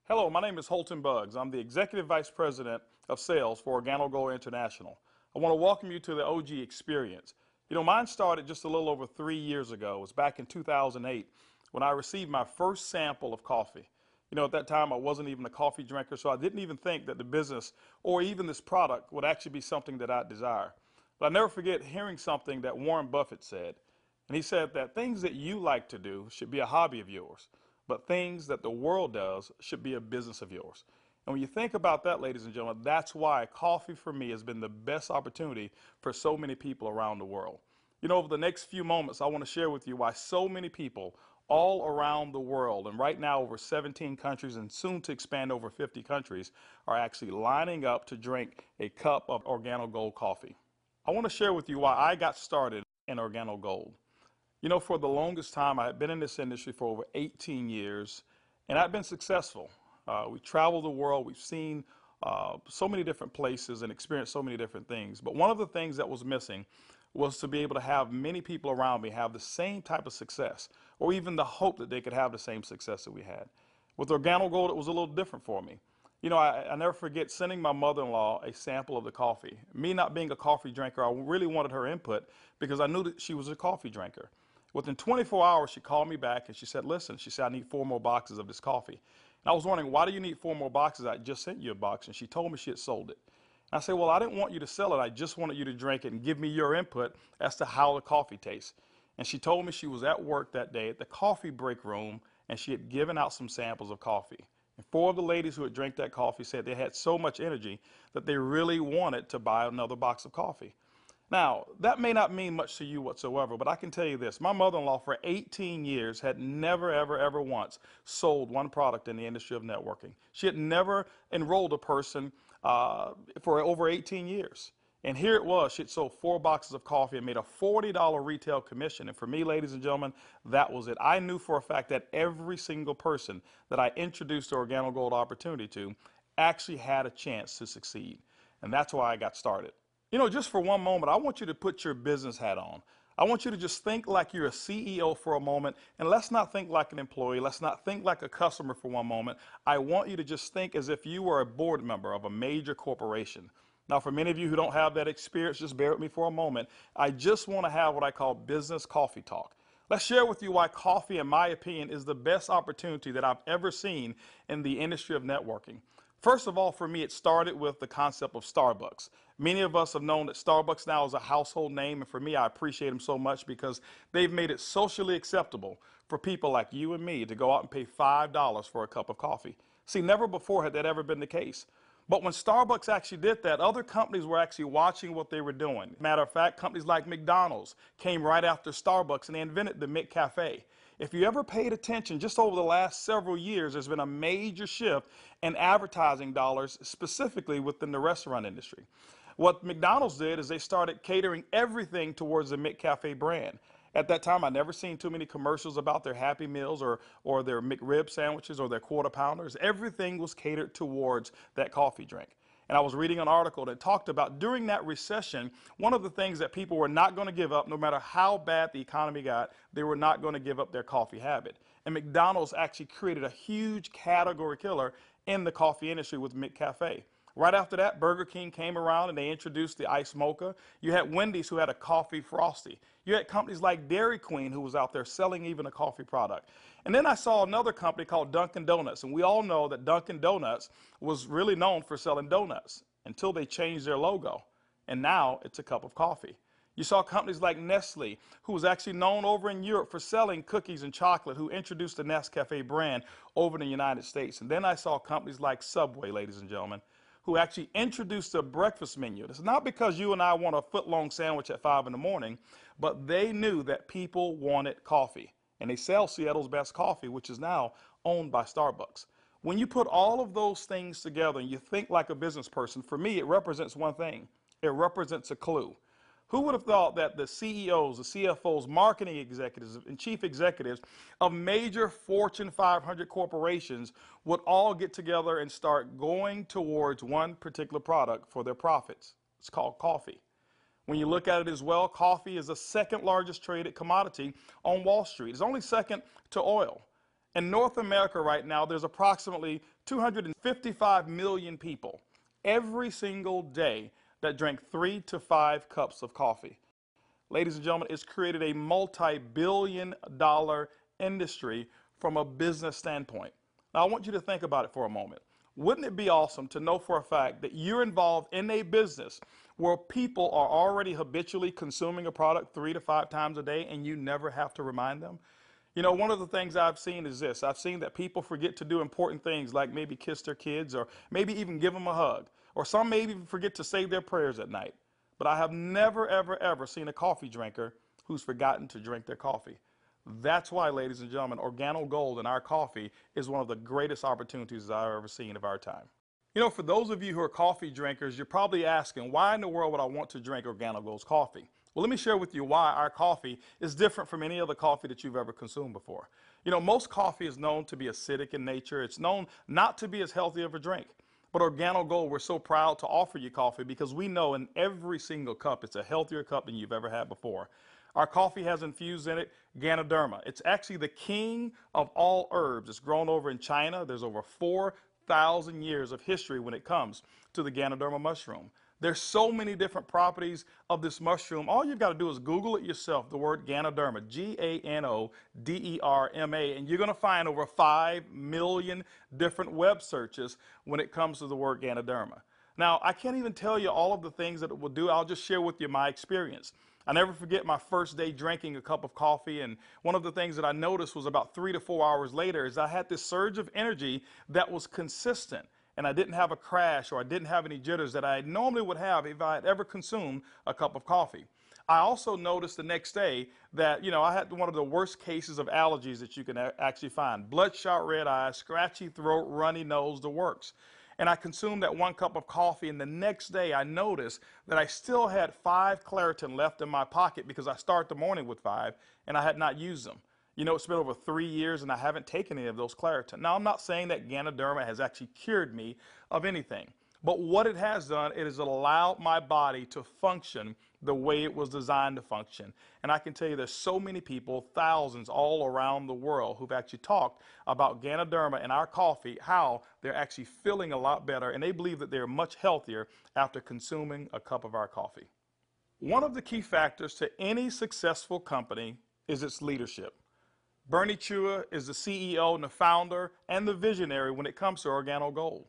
Hello, my name is Holton Buggs. I'm the Executive Vice President of Sales for OrganoGold International. I want to welcome you to the OG experience. Mine started just a little over 3 years ago. It was back in 2008 when I received my first sample of coffee. At that time, I wasn't even a coffee drinker, so I didn't even think that the business or even this product would actually be something that I'd desire. But I never forget hearing something that Warren Buffett said. And he said that things that you like to do should be a hobby of yours, but things that the world does should be a business of yours. And when you think about that, ladies and gentlemen, that's why coffee for me has been the best opportunity for so many people around the world. Over the next few moments, I want to share with you why so many people all around the world, and right now over 17 countries and soon to expand over 50 countries, are actually lining up to drink a cup of OrganoGold coffee. I want to share with you why I got started in OrganoGold. For the longest time, I had been in this industry for over 18 years, and I've been successful. We traveled the world. We've seen so many different places and experienced so many different things. But one of the things that was missing was to be able to have many people around me have the same type of success, or even the hope that they could have the same success that we had. With OrganoGold, it was a little different for me. I never forget sending my mother-in-law a sample of the coffee. Me not being a coffee drinker, I really wanted her input because I knew that she was a coffee drinker. Within 24 hours, she called me back and she said, listen, she said, I need 4 more boxes of this coffee. And I was wondering, why do you need 4 more boxes? I just sent you a box. And she told me she had sold it. And I said, well, I didn't want you to sell it. I just wanted you to drink it and give me your input as to how the coffee tastes. And she told me she was at work that day at the coffee break room and she had given out some samples of coffee. And 4 of the ladies who had drank that coffee said they had so much energy that they really wanted to buy another box of coffee. Now, that may not mean much to you whatsoever, but I can tell you this. My mother-in-law for 18 years had never, ever, ever once sold one product in the industry of networking. She had never enrolled a person for over 18 years. And here it was. She had sold 4 boxes of coffee and made a $40 retail commission. And for me, ladies and gentlemen, that was it. I knew for a fact that every single person that I introduced the OrganoGold opportunity to actually had a chance to succeed. And that's why I got started. Just for one moment, I want you to put your business hat on. I want you to just think like you're a CEO for a moment, and let's not think like an employee. Let's not think like a customer for one moment. I want you to just think as if you were a board member of a major corporation. Now, for many of you who don't have that experience, just bear with me for a moment. I just want to have what I call business coffee talk. Let's share with you why coffee, in my opinion, is the best opportunity that I've ever seen in the industry of networking. First of all, for me, it started with the concept of Starbucks. Many of us have known that Starbucks now is a household name, and for me, I appreciate them so much because they've made it socially acceptable for people like you and me to go out and pay $5 for a cup of coffee. See, never before had that ever been the case. But when Starbucks actually did that, other companies were actually watching what they were doing. Matter of fact, companies like McDonald's came right after Starbucks and they invented the McCafe. If you ever paid attention, just over the last several years, there's been a major shift in advertising dollars, specifically within the restaurant industry. What McDonald's did is they started catering everything towards the McCafe brand. At that time, I never seen too many commercials about their Happy Meals or their McRib sandwiches or their Quarter Pounders. Everything was catered towards that coffee drink. And I was reading an article that talked about during that recession, one of the things that people were not going to give up, no matter how bad the economy got, they were not going to give up their coffee habit. And McDonald's actually created a huge category killer in the coffee industry with McCafe. Right after that, Burger King came around and they introduced the Iced Mocha. You had Wendy's who had a coffee frosty. You had companies like Dairy Queen who was out there selling even a coffee product. And then I saw another company called Dunkin' Donuts. And we all know that Dunkin' Donuts was really known for selling donuts until they changed their logo. And now it's a cup of coffee. You saw companies like Nestle, who was actually known over in Europe for selling cookies and chocolate, who introduced the Nescafe brand over in the United States. And then I saw companies like Subway, ladies and gentlemen, who actually introduced a breakfast menu. It's not because you and I want a foot-long sandwich at 5 in the morning, but they knew that people wanted coffee. And they sell Seattle's best coffee, which is now owned by Starbucks. When you put all of those things together and you think like a business person, for me, it represents one thing. It represents a clue. Who would have thought that the CEOs, the CFOs, marketing executives, and chief executives of major Fortune 500 corporations would all get together and start going towards one particular product for their profits? It's called coffee. When you look at it as well, coffee is the second largest traded commodity on Wall Street. It's only second to oil. In North America right now, there's approximately 255 million people every single day that drink 3 to 5 cups of coffee. Ladies and gentlemen, it's created a multi-billion-dollar industry from a business standpoint. Now, I want you to think about it for a moment. Wouldn't it be awesome to know for a fact that you're involved in a business where people are already habitually consuming a product 3 to 5 times a day and you never have to remind them? You know, one of the things I've seen is this. I've seen that people forget to do important things like maybe kiss their kids or maybe even give them a hug. Or some maybe even forget to say their prayers at night. But I have never, ever, ever seen a coffee drinker who's forgotten to drink their coffee. That's why, ladies and gentlemen, Organo Gold in our coffee is one of the greatest opportunities I've ever seen of our time. You know, for those of you who are coffee drinkers, you're probably asking, why in the world would I want to drink Organo Gold's coffee? Well, let me share with you why our coffee is different from any other coffee that you've ever consumed before. You know, most coffee is known to be acidic in nature. It's known not to be as healthy of a drink. But Organo Gold, we're so proud to offer you coffee because we know in every single cup it's a healthier cup than you've ever had before. Our coffee has infused in it Ganoderma. It's actually the king of all herbs. It's grown over in China. There's over 4,000 years of history when it comes to the Ganoderma mushroom. There's so many different properties of this mushroom. All you've got to do is Google it yourself, the word Ganoderma, Ganoderma, and you're going to find over 5 million different web searches when it comes to the word Ganoderma. Now, I can't even tell you all of the things that it will do. I'll just share with you my experience. I never forget my first day drinking a cup of coffee, and one of the things that I noticed was about 3 to 4 hours later is I had this surge of energy that was consistent. And I didn't have a crash or I didn't have any jitters that I normally would have if I had ever consumed a cup of coffee. I also noticed the next day that, you know, I had one of the worst cases of allergies that you can actually find. Bloodshot red eyes, scratchy throat, runny nose, the works. And I consumed that 1 cup of coffee, and the next day I noticed that I still had 5 Claritin left in my pocket because I start the morning with 5 and I had not used them. You know, it's been over 3 years and I haven't taken any of those Claritin. Now, I'm not saying that Ganoderma has actually cured me of anything, but what it has done, it has allowed my body to function the way it was designed to function. And I can tell you there's so many people, thousands all around the world, who've actually talked about Ganoderma and our coffee, how they're actually feeling a lot better, and they believe that they're much healthier after consuming a cup of our coffee. One of the key factors to any successful company is its leadership. Bernie Chua is the CEO and the founder and the visionary when it comes to Organo Gold.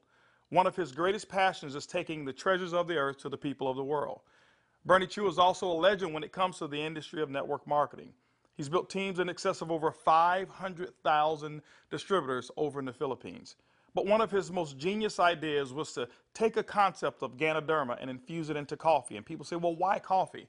One of his greatest passions is taking the treasures of the earth to the people of the world. Bernie Chua is also a legend when it comes to the industry of network marketing. He's built teams in excess of over 500,000 distributors over in the Philippines. But one of his most genius ideas was to take a concept of Ganoderma and infuse it into coffee. And people say, well, why coffee?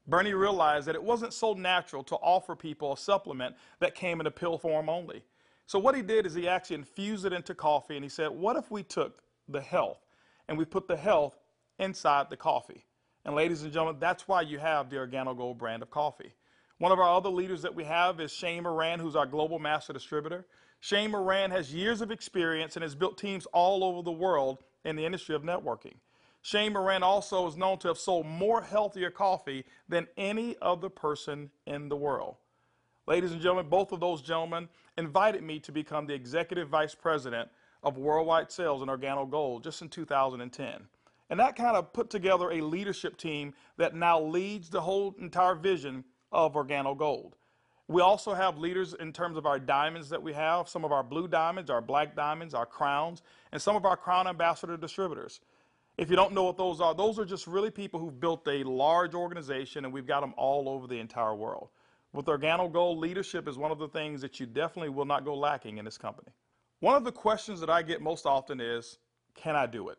Bernie realized that it wasn't so natural to offer people a supplement that came in a pill form only. So what he did is he actually infused it into coffee, and he said, what if we took the health and we put the health inside the coffee? And ladies and gentlemen, that's why you have the Organo Gold brand of coffee. One of our other leaders that we have is Shane Moran, who's our global master distributor. Shane Moran has years of experience and has built teams all over the world in the industry of networking. Shane Moran also is known to have sold more healthier coffee than any other person in the world. Ladies and gentlemen, both of those gentlemen invited me to become the Executive Vice President of Worldwide Sales in Organo Gold just in 2010. And that kind of put together a leadership team that now leads the whole entire vision of Organo Gold. We also have leaders in terms of our diamonds that we have, some of our blue diamonds, our black diamonds, our crowns, and some of our crown ambassador distributors. If you don't know what those are just really people who've built a large organization, and we've got them all over the entire world. With Organo Gold, leadership is one of the things that you definitely will not go lacking in this company. One of the questions that I get most often is, can I do it?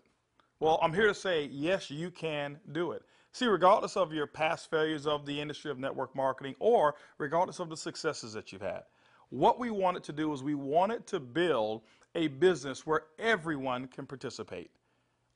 Well, I'm here to say, yes, you can do it. See, regardless of your past failures of the industry of network marketing or regardless of the successes that you've had, what we wanted to do is we wanted to build a business where everyone can participate.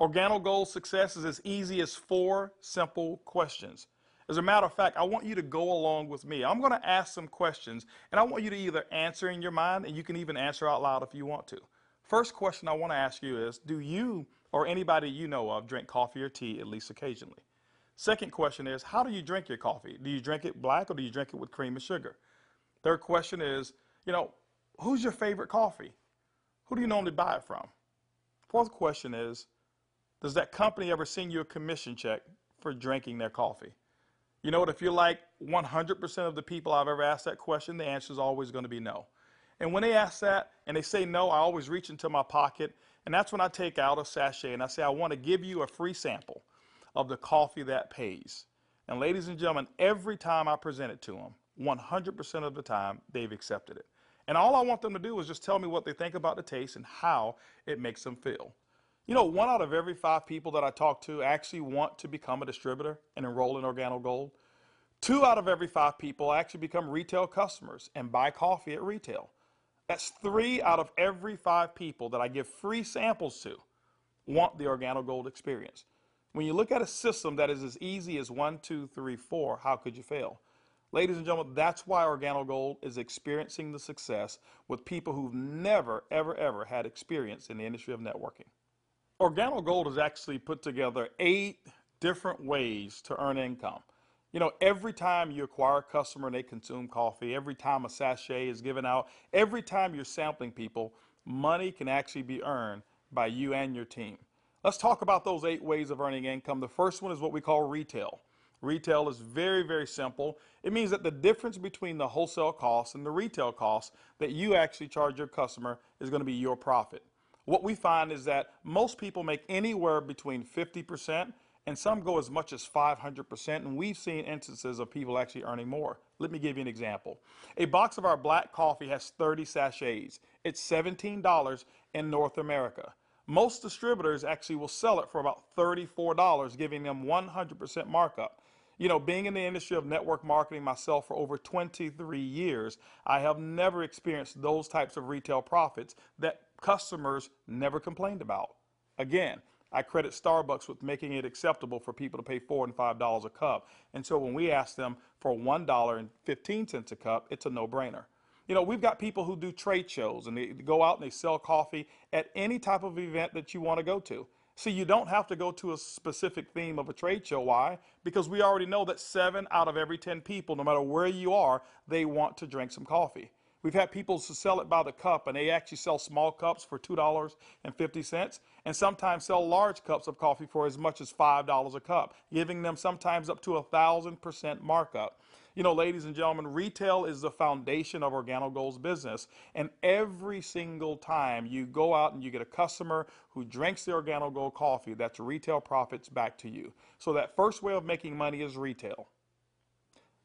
Organo Gold's success is as easy as 4 simple questions. As a matter of fact, I want you to go along with me. I'm going to ask some questions, and I want you to either answer in your mind, and you can even answer out loud if you want to. First question I want to ask you is, do you or anybody you know of drink coffee or tea at least occasionally? Second question is, how do you drink your coffee? Do you drink it black or do you drink it with cream and sugar? Third question is, Who's your favorite coffee? Who do you normally buy it from? Fourth question is, does that company ever send you a commission check for drinking their coffee? You know what? If you're like 100% of the people I've ever asked that question, the answer is always going to be no. And when they ask that and they say no, I always reach into my pocket, and that's when I take out a sachet and I say, I want to give you a free sample of the coffee that pays. And ladies and gentlemen, every time I present it to them, 100% of the time, they've accepted it. And all I want them to do is just tell me what they think about the taste and how it makes them feel. You know, 1 out of every 5 people that I talk to actually want to become a distributor and enroll in Organo Gold. 2 out of every 5 people actually become retail customers and buy coffee at retail. That's 3 out of every 5 people that I give free samples to want the Organo Gold experience. When you look at a system that is as easy as 1, 2, 3, 4, how could you fail? Ladies and gentlemen, that's why Organo Gold is experiencing the success with people who've never, ever, ever had experience in the industry of networking. Organo Gold has actually put together 8 different ways to earn income. You know, every time you acquire a customer and they consume coffee, every time a sachet is given out, every time you're sampling people, money can actually be earned by you and your team. Let's talk about those 8 ways of earning income. The first one is what we call retail. Retail is very, very simple. It means that the difference between the wholesale cost and the retail cost that you actually charge your customer is going to be your profit. What we find is that most people make anywhere between 50% and some go as much as 500%, and we've seen instances of people actually earning more. Let me give you an example. A box of our black coffee has 30 sachets. It's $17 in North America. Most distributors actually will sell it for about $34, giving them 100% markup. You know, being in the industry of network marketing myself for over 23 years, I have never experienced those types of retail profits that customers never complained about. Again, I credit Starbucks with making it acceptable for people to pay $4 and $5 a cup. And so when we ask them for $1.15 a cup, it's a no-brainer. You know, we've got people who do trade shows and they go out and they sell coffee at any type of event that you want to go to. See, you don't have to go to a specific theme of a trade show. Why? Because we already know that 7 out of every 10 people, no matter where you are, they want to drink some coffee. We've had people to sell it by the cup, and they actually sell small cups for $2.50, and sometimes sell large cups of coffee for as much as $5 a cup, giving them sometimes up to 1,000% markup. You know, ladies and gentlemen, retail is the foundation of Organo Gold's business, and every single time you go out and you get a customer who drinks the Organo Gold coffee, that's retail profits back to you. So that first way of making money is retail.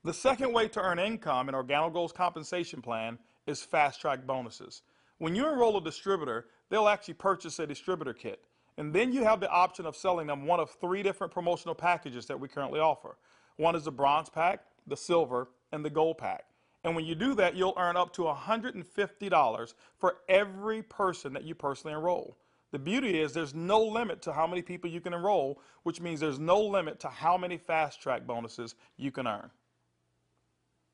The second way to earn income in Organo Gold's compensation plan is fast track bonuses. When you enroll a distributor, they'll actually purchase a distributor kit. And then you have the option of selling them one of 3 different promotional packages that we currently offer. One is the bronze pack, the silver, and the gold pack. And when you do that, you'll earn up to $150 for every person that you personally enroll. The beauty is there's no limit to how many people you can enroll, which means there's no limit to how many fast track bonuses you can earn.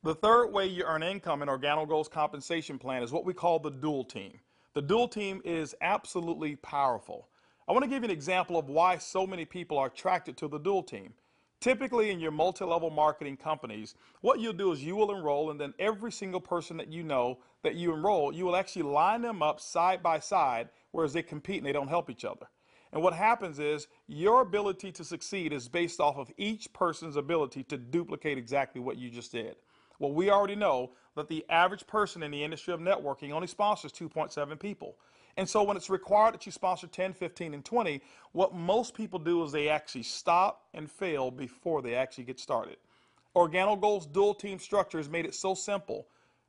The third way you earn income in Organo Gold's compensation plan is what we call the dual team. The dual team is absolutely powerful. I want to give you an example of why so many people are attracted to the dual team. Typically in your multi-level marketing companies, what you'll do is you will enroll, and then every single person that you know that you enroll, you will actually line them up side by side, whereas they compete and they don't help each other. And what happens is your ability to succeed is based off of each person's ability to duplicate exactly what you just did. Well, we already know that the average person in the industry of networking only sponsors 2.7 people. And so when it's required that you sponsor 10, 15, and 20, what most people do is they actually stop and fail before they actually get started. Organo Gold's dual team structure has made it so simple.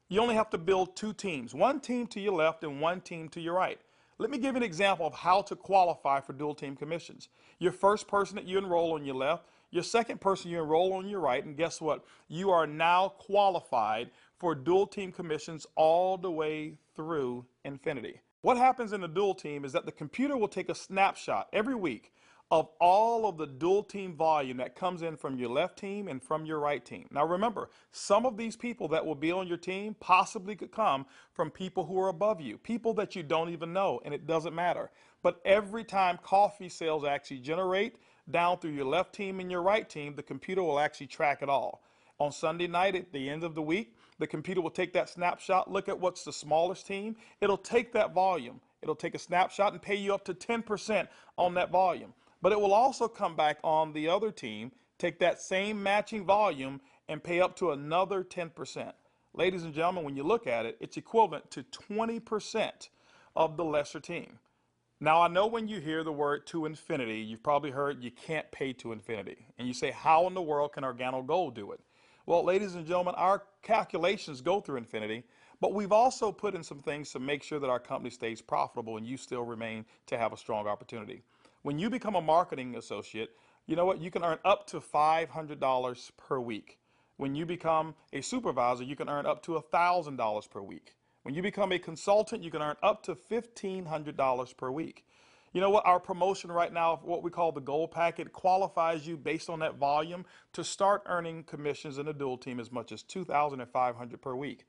You only have to build 2 teams, 1 team to your left and 1 team to your right. Let me give you an example of how to qualify for dual team commissions. Your first person that you enroll on your left, your second person you enroll on your right, and guess what? You are now qualified for dual team commissions all the way through infinity. What happens in the dual team is that the computer will take a snapshot every week of all of the dual team volume that comes in from your left team and from your right team. Now remember, some of these people that will be on your team possibly could come from people who are above you, people that you don't even know, and it doesn't matter. But every time coffee sales actually generate down through your left team and your right team, the computer will actually track it all. On Sunday night at the end of the week, The computer will take that snapshot, look at what's the smallest team. It'll take that volume. It'll take a snapshot and pay you up to 10% on that volume. But it will also come back on the other team, take that same matching volume and pay up to another 10%. Ladies and gentlemen, when you look at it, it's equivalent to 20% of the lesser team. Now, I know when you hear the word to infinity, you've probably heard you can't pay to infinity. And you say, how in the world can Organo Gold do it? Well, ladies and gentlemen, our calculations go through infinity, but we've also put in some things to make sure that our company stays profitable and you still remain to have a strong opportunity. When you become a marketing associate, you know what? You can earn up to $500 per week. When you become a supervisor, you can earn up to $1,000 per week. When you become a consultant, you can earn up to $1,500 per week. You know what? Our promotion right now, what we call the gold packet, qualifies you based on that volume to start earning commissions in the dual team as much as $2,500 per week.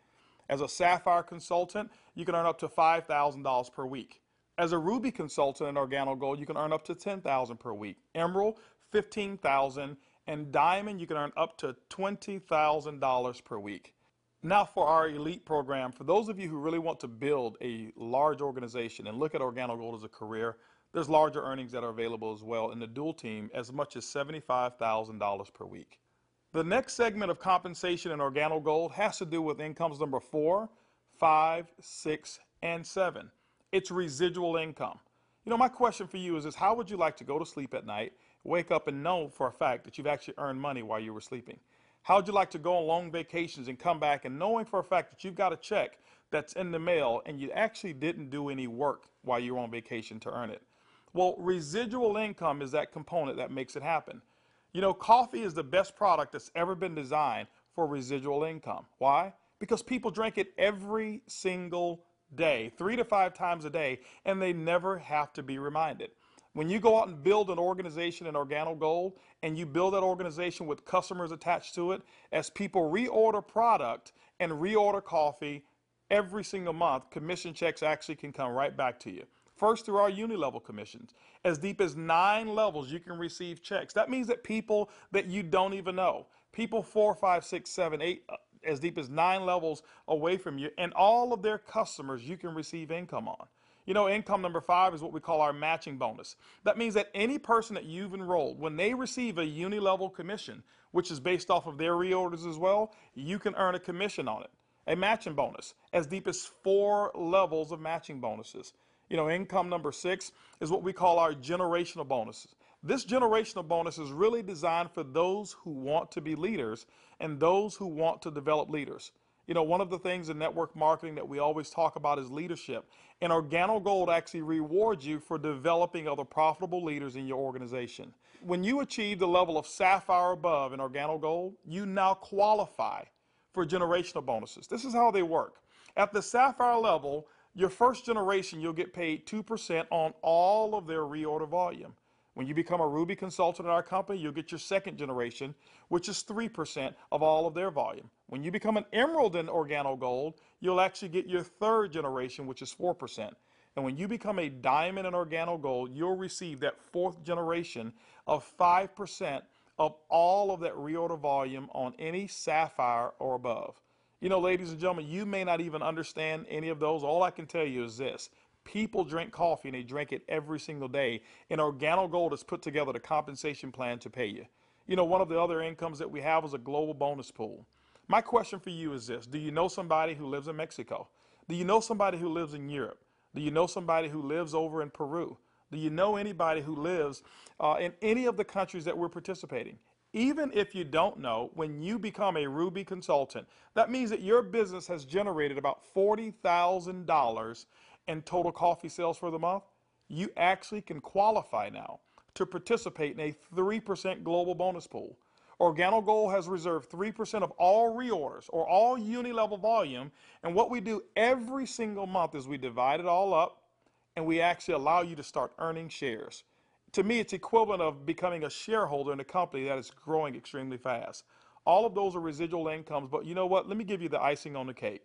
As a sapphire consultant, you can earn up to $5,000 per week. As a ruby consultant in Organo Gold, you can earn up to $10,000 per week. Emerald, $15,000, and diamond, you can earn up to $20,000 per week. Now for our elite program, for those of you who really want to build a large organization and look at Organo Gold as a career, there's larger earnings that are available as well in the dual team, as much as $75,000 per week. The next segment of compensation in Organo Gold has to do with incomes number 4, 5, 6, and 7. It's residual income. You know, my question for you is how would you like to go to sleep at night, wake up and know for a fact that you've actually earned money while you were sleeping? How would you like to go on long vacations and come back and knowing for a fact that you've got a check that's in the mail and you actually didn't do any work while you were on vacation to earn it? Well, residual income is that component that makes it happen. You know, coffee is the best product that's ever been designed for residual income. Why? Because people drink it every single day, 3 to 5 times a day, and they never have to be reminded. When you go out and build an organization in Organo Gold and you build that organization with customers attached to it, as people reorder product and reorder coffee every single month, commission checks actually can come right back to you. First, through our uni-level commissions. As deep as 9 levels, you can receive checks. That means that people that you don't even know, people 4, 5, 6, 7, 8, as deep as 9 levels away from you, and all of their customers you can receive income on. You know, income number 5 is what we call our matching bonus. That means that any person that you've enrolled, when they receive a uni-level commission, which is based off of their reorders as well, you can earn a commission on it. A matching bonus, as deep as 4 levels of matching bonuses. You know, income number 6 is what we call our generational bonuses. This generational bonus is really designed for those who want to be leaders and those who want to develop leaders. You know, one of the things in network marketing that we always talk about is leadership. And Organo Gold actually rewards you for developing other profitable leaders in your organization. When you achieve the level of sapphire above in Organo Gold, you now qualify for generational bonuses. This is how they work. At the sapphire level, your first generation, you'll get paid 2% on all of their reorder volume. When you become a Ruby consultant in our company, you'll get your second generation, which is 3% of all of their volume. When you become an Emerald in Organo Gold, you'll actually get your third generation, which is 4%. And when you become a Diamond in Organo Gold, you'll receive that fourth generation of 5% of all of that reorder volume on any Sapphire or above. You know, ladies and gentlemen, you may not even understand any of those. All I can tell you is this. People drink coffee and they drink it every single day. And Organo Gold has put together the compensation plan to pay you. You know, one of the other incomes that we have is a global bonus pool. My question for you is this. Do you know somebody who lives in Mexico? Do you know somebody who lives in Europe? Do you know somebody who lives over in Peru? Do you know anybody who lives in any of the countries that we're participating? Even if you don't know, when you become a Ruby consultant, that means that your business has generated about $40,000 in total coffee sales for the month. You actually can qualify now to participate in a 3% global bonus pool. Organo Gold has reserved 3% of all reorders or all uni-level volume, and what we do every single month is we divide it all up and we actually allow you to start earning shares. To me, it's equivalent of becoming a shareholder in a company that is growing extremely fast. All of those are residual incomes, but you know what? Let me give you the icing on the cake.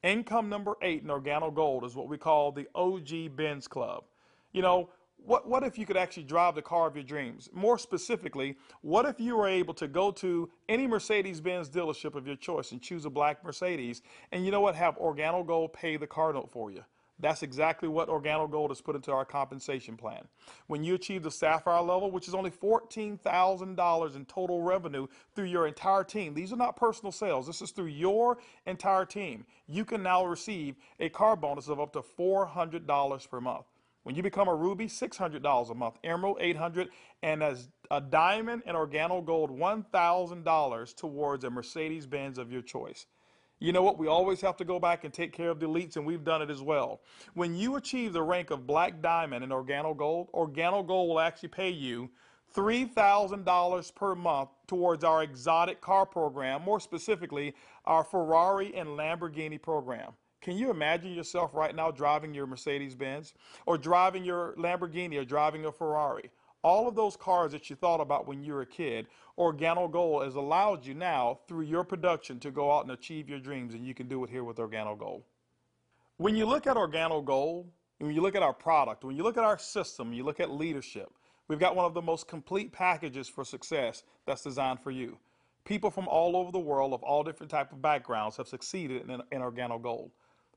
Income number 8 in Organo Gold is what we call the OG Benz Club. You know, What if you could actually drive the car of your dreams? More specifically, what if you were able to go to any Mercedes-Benz dealership of your choice and choose a black Mercedes, and you know what, have Organo Gold pay the car note for you? That's exactly what Organo Gold has put into our compensation plan. When you achieve the Sapphire level, which is only $14,000 in total revenue through your entire team, these are not personal sales, this is through your entire team, you can now receive a car bonus of up to $400 per month. When you become a Ruby, $600 a month, Emerald, $800, and as a Diamond and Organo Gold, $1,000 towards a Mercedes-Benz of your choice. You know what? We always have to go back and take care of the elites, and we've done it as well. When you achieve the rank of Black Diamond and Organo Gold will actually pay you $3,000 per month towards our exotic car program, more specifically, our Ferrari and Lamborghini program. Can you imagine yourself right now driving your Mercedes-Benz or driving your Lamborghini or driving a Ferrari? All of those cars that you thought about when you were a kid, Organo Gold has allowed you now through your production to go out and achieve your dreams, and you can do it here with Organo Gold. When you look at Organo Gold, when you look at our product, when you look at our system, you look at leadership, we've got one of the most complete packages for success that's designed for you. People from all over the world of all different type of backgrounds have succeeded in Organo Gold.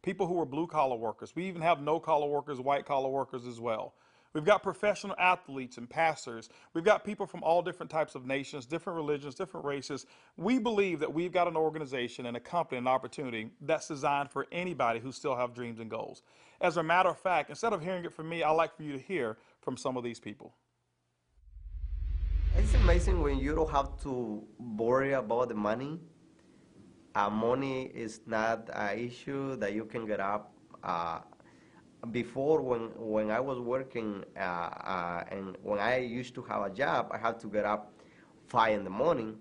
People who are blue-collar workers. We even have no-collar workers, white-collar workers as well. We've got professional athletes and pastors. We've got people from all different types of nations, different religions, different races. We believe that we've got an organization and a company, an opportunity that's designed for anybody who still have dreams and goals. As a matter of fact, instead of hearing it from me, I'd like for you to hear from some of these people. It's amazing when you don't have to worry about the money. Money is not an issue that you can get up. Before, when I was working and when I used to have a job, I had to get up 5 in the morning,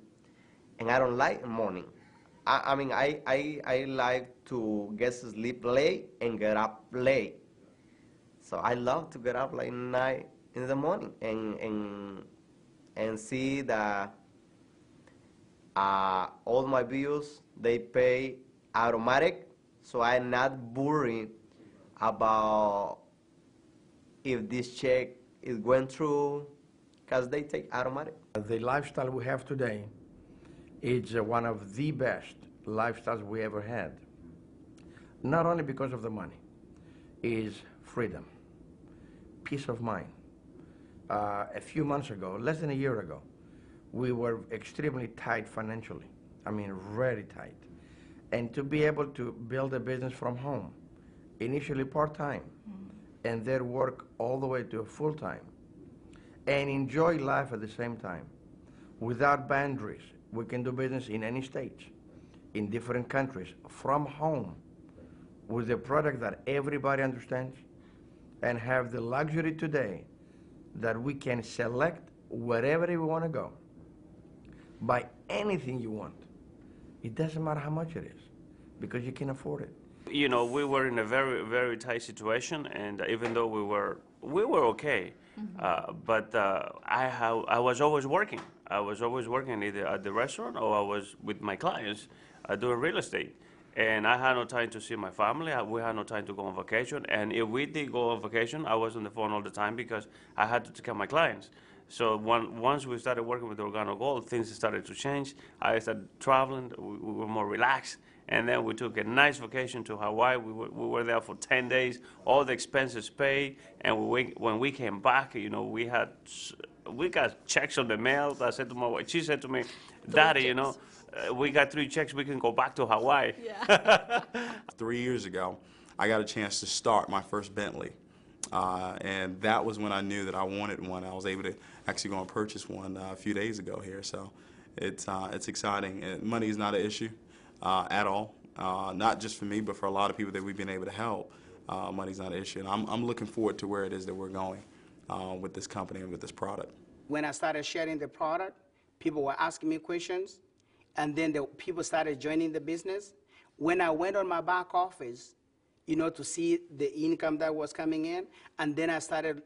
and I don't like the morning. I mean, I like to get to sleep late and get up late. So I love to get up like 9 in the morning and see that all my bills, they pay automatic, so I'm not worried about if this check is going through, because they take automatic. The lifestyle we have today is one of the best lifestyles we ever had. Not only because of the money, is freedom, peace of mind. A few months ago, less than a year ago, we were extremely tight financially. I mean, very tight. And to be able to build a business from home, initially part-time, and then work all the way to full-time, and enjoy life at the same time, without boundaries. We can do business in any state, in different countries, from home, with a product that everybody understands, and have the luxury today that we can select wherever we want to go, buy anything you want. It doesn't matter how much it is, because you can afford it. You know, we were in a very, very tight situation, and even though we were okay, but I was always working. I was always working either at the restaurant or I was with my clients doing real estate. And I had no time to see my family. We had no time to go on vacation. And if we did go on vacation, I was on the phone all the time because I had to take care of my clients. So once we started working with Organo Gold, things started to change. I started traveling. We were more relaxed. And then we took a nice vacation to Hawaii. We were there for 10 days, all the expenses paid. And when we came back, you know, we got checks on the mail. I said to my wife, she said to me, Daddy, you know, we got 3 checks, we can go back to Hawaii. Yeah. 3 years ago, I got a chance to start my first Bentley. And that was when I knew that I wanted one. I was able to actually go and purchase one a few days ago here. So it's exciting. And money is not an issue at all. Not just for me, but for a lot of people that we've been able to help. Money's not an issue. And I'm looking forward to where it is that we're going with this company and with this product. When I started sharing the product, people were asking me questions. And then the people started joining the business. When I went on my back office, you know, to see the income that was coming in, and then I started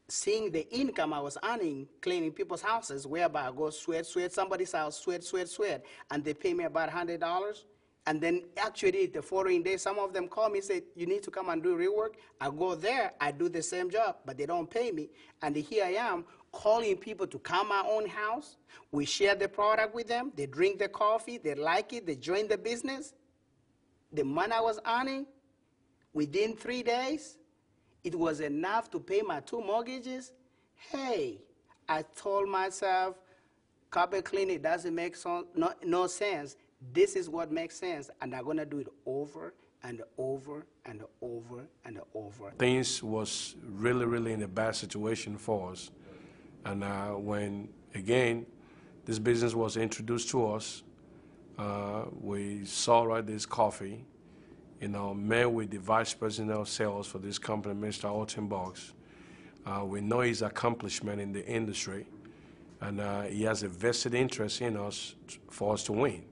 seeing the income I was earning cleaning people's houses, whereby I go sweat somebody's house, sweat, and they pay me about $100. And then actually the following day, some of them call me and say, you need to come and do rework. I go there, I do the same job, but they don't pay me. And here I am calling people to come my own house. We share the product with them. They drink the coffee, they like it, they join the business. The money I was earning, within 3 days, it was enough to pay my 2 mortgages. Hey, I told myself, carpet cleaning doesn't make no sense. This is what makes sense, and I'm gonna do it over and over and over and over. Things was really in a bad situation for us. And when, again, this business was introduced to us, we saw right this coffee, met with the vice president of sales for this company, Mr. Alton Boggs. We know his accomplishment in the industry, and he has a vested interest in us for us to win.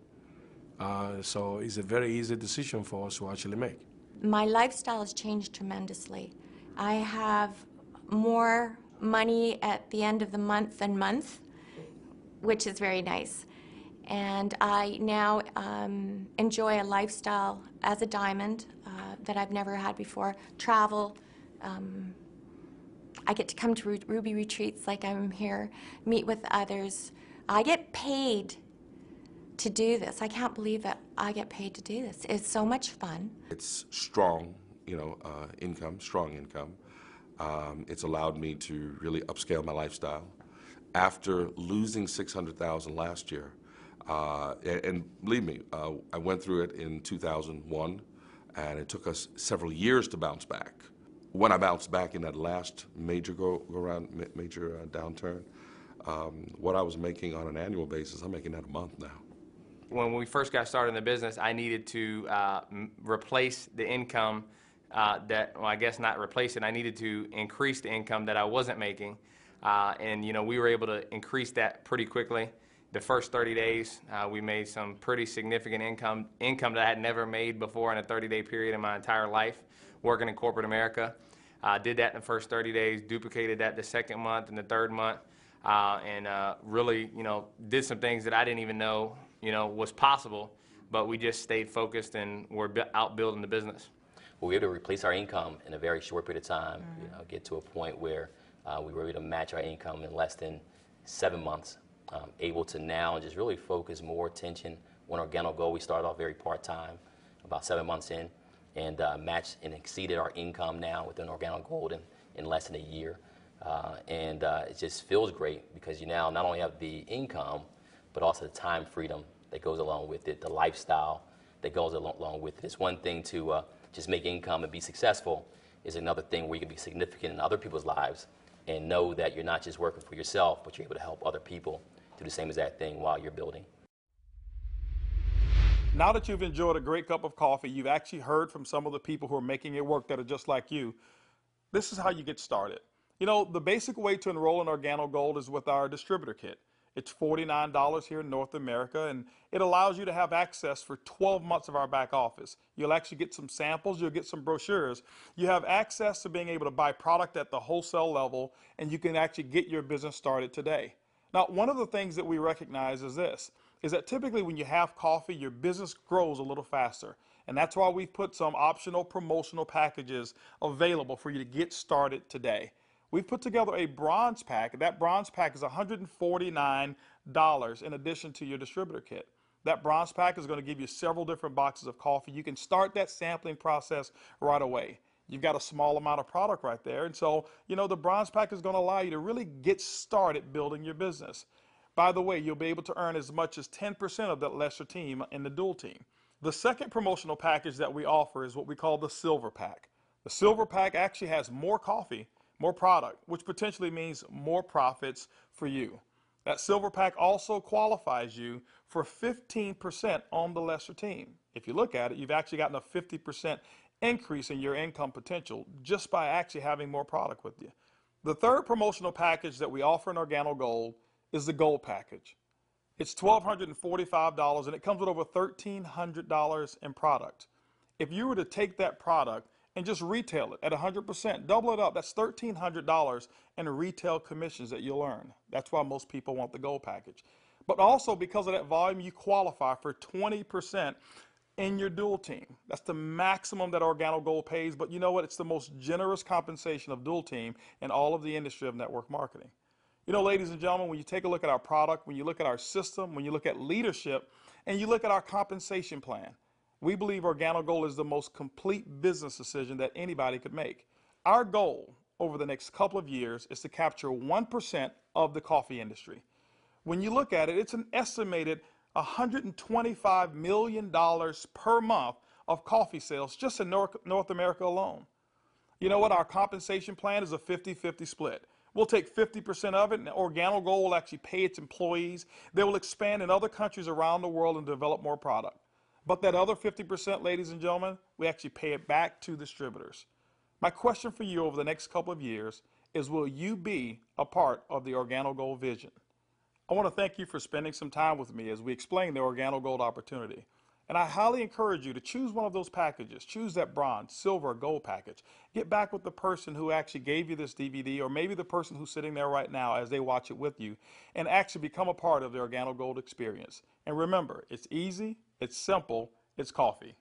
So it's a very easy decision for us to actually make. My lifestyle has changed tremendously. I have more money at the end of the month, which is very nice. And I now enjoy a lifestyle as a diamond that I've never had before. Travel. I get to come to Ruby retreats like I'm here, meet with others. I get paid to do this. I can't believe that I get paid to do this. It's so much fun. It's strong, income, strong income. It's allowed me to really upscale my lifestyle. After losing $600,000 last year, and believe me, I went through it in 2001, and it took us several years to bounce back. When I bounced back in that last major downturn, what I was making on an annual basis, I'm making that a month now. When we first got started in the business, I needed to replace the income I guess not replace it. I needed to increase the income that I wasn't making. And we were able to increase that pretty quickly. The first 30 days, we made some pretty significant income that I had never made before in a 30-day period in my entire life working in corporate America. Did that in the first 30 days, duplicated that the second month and the third month, and really, did some things that I didn't even know, was possible, but we just stayed focused and we're out building the business. Well, we were able to replace our income in a very short period of time, get to a point where we were able to match our income in less than 7 months, able to now just really focus more attention on Organo Gold. We started off very part-time, about 7 months in, and matched and exceeded our income now within Organo Gold in less than a year. And it just feels great because you now not only have the income, but also the time freedom that goes along with it, the lifestyle that goes along with it. It's one thing to just make income and be successful. Is another thing where you can be significant in other people's lives and know that you're not just working for yourself, but you're able to help other people do the same exact thing while you're building. Now that you've enjoyed a great cup of coffee, you've actually heard from some of the people who are making it work that are just like you. This is how you get started. The basic way to enroll in Organo Gold is with our distributor kit. It's $49 here in North America, and it allows you to have access for 12 months of our back office. You'll actually get some samples, you'll get some brochures. You have access to being able to buy product at the wholesale level, and you can actually get your business started today. Now, one of the things that we recognize is this, is that typically when you have coffee, your business grows a little faster. And that's why we've put some optional promotional packages available for you to get started today. We've put together a bronze pack. That bronze pack is $149 in addition to your distributor kit. That bronze pack is going to give you several different boxes of coffee. You can start that sampling process right away. You've got a small amount of product right there. And so, the bronze pack is going to allow you to really get started building your business. By the way, you'll be able to earn as much as 10% of that lesser team in the dual team. The second promotional package that we offer is what we call the silver pack. The silver pack actually has more coffee, more product, which potentially means more profits for you. That silver pack also qualifies you for 15% on the lesser team. If you look at it, you've actually gotten a 50% increase in your income potential just by actually having more product with you. The third promotional package that we offer in Organo Gold is the Gold package. It's $1,245 and it comes with over $1,300 in product. If you were to take that product and just retail it at 100%, double it up, that's $1,300 in retail commissions that you'll earn. That's why most people want the Gold package. But also because of that volume, you qualify for 20% in your dual team. That's the maximum that Organo Gold pays, but you know what? It's the most generous compensation of dual team in all of the industry of network marketing. You know, ladies and gentlemen, when you take a look at our product, when you look at our system, when you look at leadership, and you look at our compensation plan, we believe Organo Gold is the most complete business decision that anybody could make. Our goal over the next couple of years is to capture 1% of the coffee industry. When you look at it, it's an estimated $125 million per month of coffee sales just in North America alone. You know what? Our compensation plan is a 50-50 split. We'll take 50% of it, and Organo Gold will actually pay its employees. They will expand in other countries around the world and develop more product. But that other 50%, ladies and gentlemen, we actually pay it back to distributors. My question for you over the next couple of years is, will you be a part of the Organo Gold vision? I want to thank you for spending some time with me as we explain the Organo Gold opportunity. And I highly encourage you to choose one of those packages. Choose that bronze, silver, or gold package. Get back with the person who actually gave you this DVD, or maybe the person who's sitting there right now as they watch it with you, and actually become a part of the Organo Gold experience. And remember, it's easy, it's simple, it's coffee.